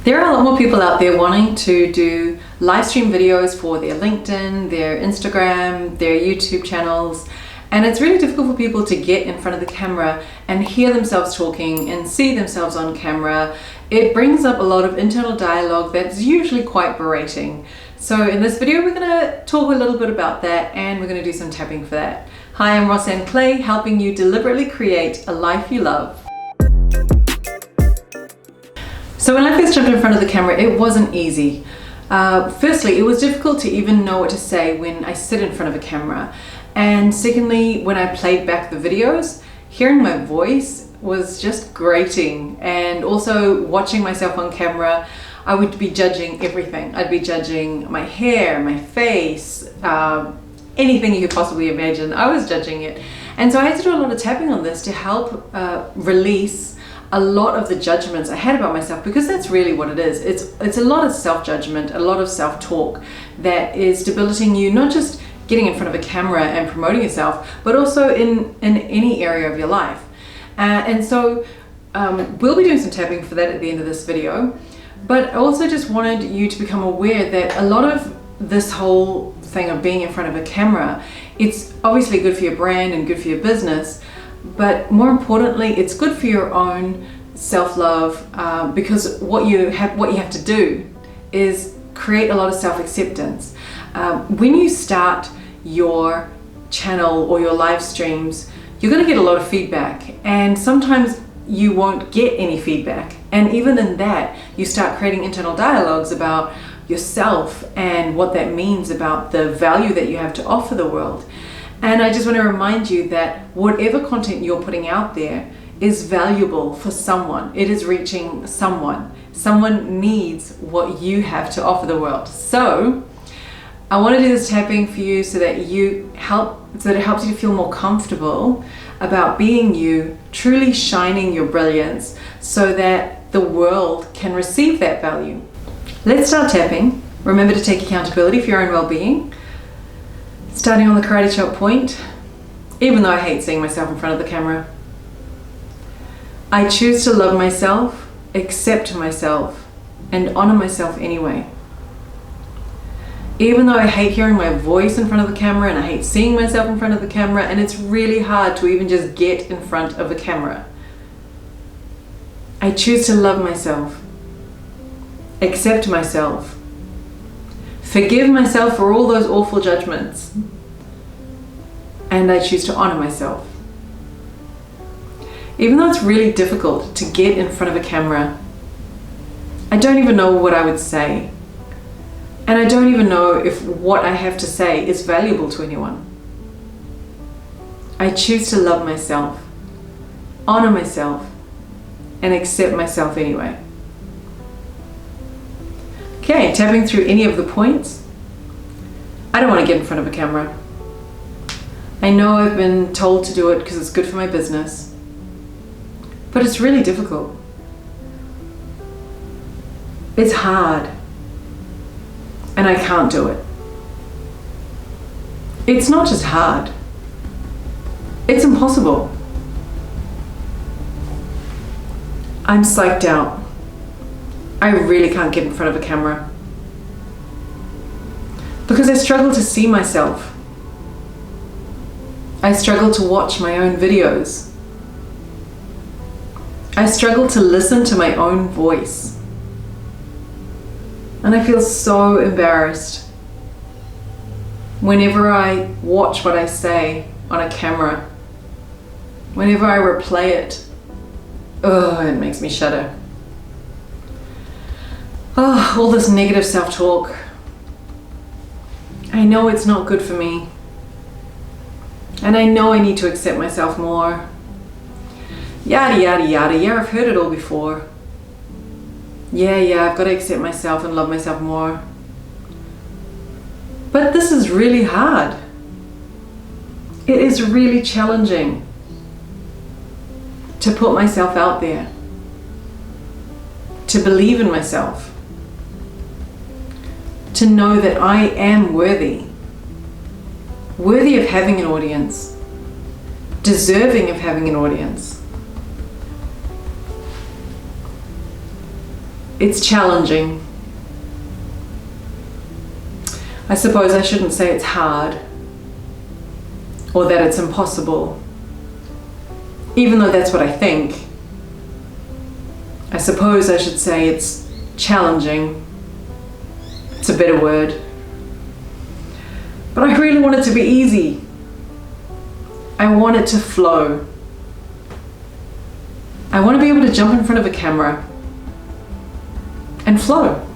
There are a lot more people out there wanting to do live stream videos for their LinkedIn, their Instagram, their YouTube channels, and it's really difficult for people to get in front of the camera and hear themselves talking and see themselves on camera. It brings up a lot of internal dialogue that's usually quite berating. So in this video, we're going to talk a little bit about that, and we're going to do some tapping for that. Hi, I'm Rosanne Clay, helping you deliberately create a life you love. So when I first jumped in front of the camera, it wasn't easy. Firstly, it was difficult to even know what to say when I sit in front of a camera. And secondly, when I played back the videos, hearing my voice was just grating. And also watching myself on camera, I would be judging everything. I'd be judging my hair, my face, anything you could possibly imagine. I was judging it. And so I had to do a lot of tapping on this to help release a lot of the judgments I had about myself, because that's really what it is. It's a lot of self-judgment, a lot of self-talk that is debilitating you, not just getting in front of a camera and promoting yourself, but also in any area of your life. And so we'll be doing some tapping for that at the end of this video. But I also just wanted you to become aware that a lot of this whole thing of being in front of a camera, it's obviously good for your brand and good for your business, but more importantly, it's good for your own self-love, because what you have to do is create a lot of self-acceptance. When you start your channel or your live streams, you're going to get a lot of feedback, and sometimes you won't get any feedback. And even in that, you start creating internal dialogues about yourself and what that means about the value that you have to offer the world. And I just want to remind you that whatever content you're putting out there is valuable for someone. It is reaching someone. Someone needs what you have to offer the world. So I want to do this tapping for you so that it helps you to feel more comfortable about being you, truly shining your brilliance so that the world can receive that value. Let's start tapping. Remember to take accountability for your own well-being. Starting on the karate chop point, even though I hate seeing myself in front of the camera. I choose to love myself, accept myself, and honor myself anyway. Even though I hate hearing my voice in front of the camera and I hate seeing myself in front of the camera, and it's really hard to even just get in front of a camera. I choose to love myself, accept myself, forgive myself for all those awful judgments, and I choose to honor myself. Even though it's really difficult to get in front of a camera, I don't even know what I would say. And I don't even know if what I have to say is valuable to anyone. I choose to love myself, honor myself, and accept myself anyway. Okay, tapping through any of the points. I don't want to get in front of a camera. I know I've been told to do it because it's good for my business, but it's really difficult. It's hard, and I can't do it. It's not just hard, it's impossible. I'm psyched out. I really can't get in front of a camera because I struggle to see myself. I struggle to watch my own videos. I struggle to listen to my own voice. And I feel so embarrassed whenever I watch what I say on a camera. Whenever I replay it, it makes me shudder. Oh, all this negative self-talk. I know it's not good for me. And I know I need to accept myself more. Yada, yada, yada. Yeah, I've heard it all before. Yeah, I've got to accept myself and love myself more. But this is really hard. It is really challenging to put myself out there, to believe in myself, to know that I am worthy of having an audience, deserving of having an audience. It's challenging. I suppose I shouldn't say it's hard or that it's impossible, even though that's what I think. I suppose I should say it's challenging. It's a better word. But I really want it to be easy. I want it to flow. I want to be able to jump in front of a camera and flow.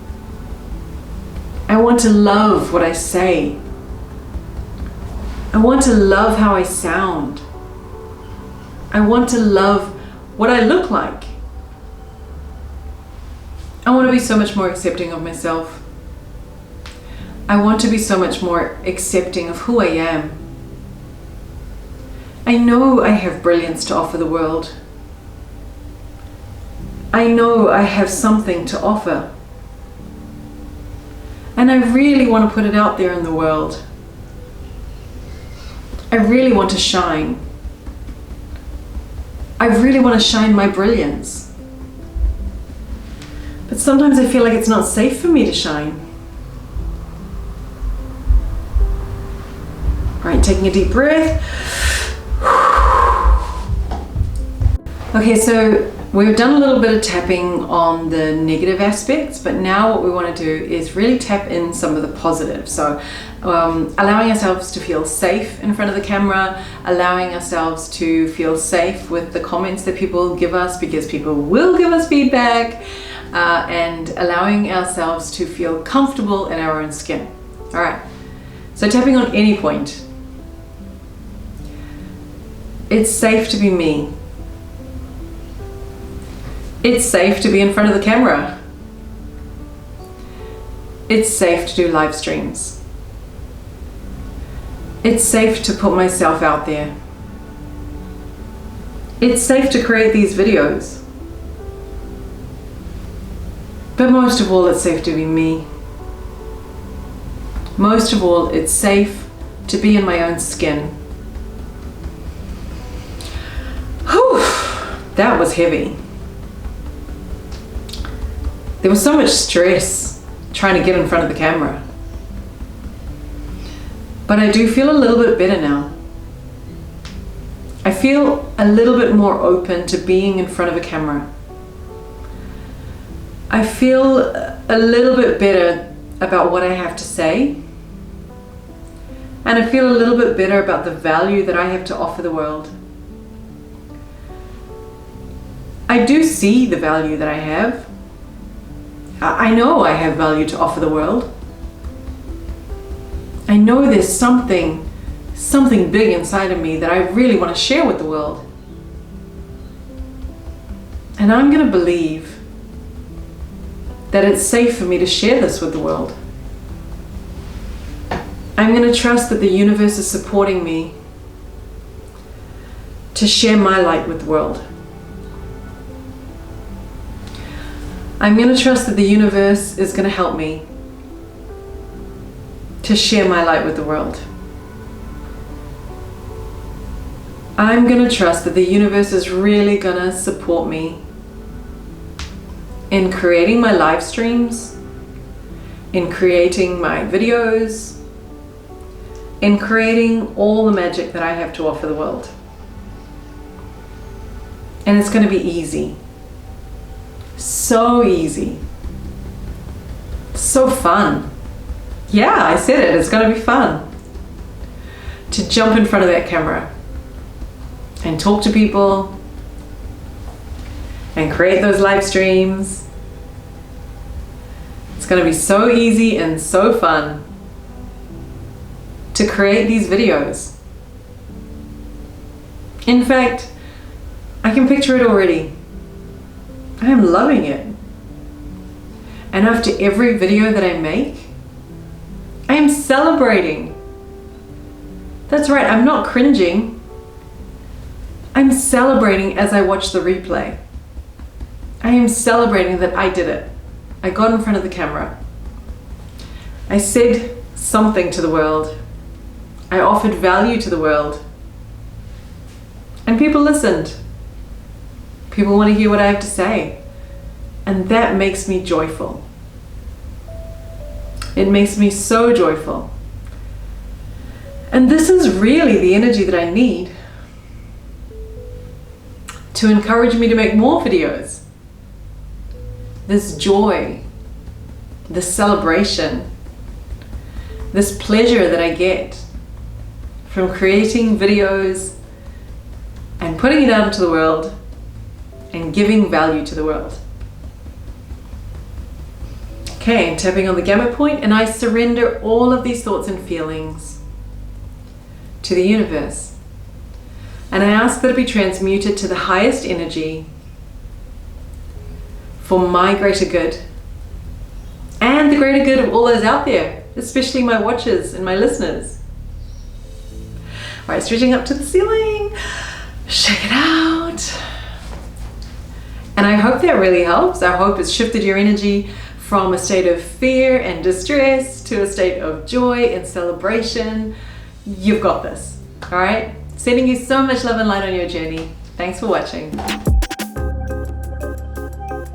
I want to love what I say. I want to love how I sound. I want to love what I look like. I want to be so much more accepting of myself. I want to be so much more accepting of who I am. I know I have brilliance to offer the world. I know I have something to offer. And I really want to put it out there in the world. I really want to shine. I really want to shine my brilliance. But sometimes I feel like it's not safe for me to shine. All right, taking a deep breath. Okay, so we've done a little bit of tapping on the negative aspects, but now what we want to do is really tap in some of the positive. So allowing ourselves to feel safe in front of the camera, allowing ourselves to feel safe with the comments that people give us, because people will give us feedback, and allowing ourselves to feel comfortable in our own skin. All right, so tapping on any point. It's safe to be me. It's safe to be in front of the camera. It's safe to do live streams. It's safe to put myself out there. It's safe to create these videos. But most of all, it's safe to be me. Most of all, it's safe to be in my own skin. Whew, that was heavy. There was so much stress trying to get in front of the camera. But I do feel a little bit better now. I feel a little bit more open to being in front of a camera. I feel a little bit better about what I have to say. And I feel a little bit better about the value that I have to offer the world. I do see the value that I have. I know I have value to offer the world. I know there's something big inside of me that I really want to share with the world. And I'm going to believe that it's safe for me to share this with the world. I'm going to trust that the universe is supporting me to share my light with the world. I'm going to trust that the universe is going to help me to share my light with the world. I'm going to trust that the universe is really going to support me in creating my live streams, in creating my videos, in creating all the magic that I have to offer the world. And it's going to be easy. So easy. So fun. Yeah, I said it. It's going to be fun to jump in front of that camera and talk to people and create those live streams. It's going to be so easy and so fun to create these videos. In fact, I can picture it already. I am loving it. And after every video that I make, I am celebrating. That's right, I'm not cringing. I'm celebrating as I watch the replay. I am celebrating that I did it. I got in front of the camera. I said something to the world. I offered value to the world. And people listened. People want to hear what I have to say. And that makes me joyful. It makes me so joyful. And this is really the energy that I need to encourage me to make more videos. This joy, this celebration, this pleasure that I get from creating videos and putting it out into the world and giving value to the world. Okay, I'm tapping on the gamut point, and I surrender all of these thoughts and feelings to the universe. And I ask that it be transmuted to the highest energy for my greater good and the greater good of all those out there, especially my watchers and my listeners. All right, stretching up to the ceiling. Shake it out. And I hope that really helps. I hope it's shifted your energy from a state of fear and distress to a state of joy and celebration. You've got this, all right? Sending you so much love and light on your journey. Thanks for watching.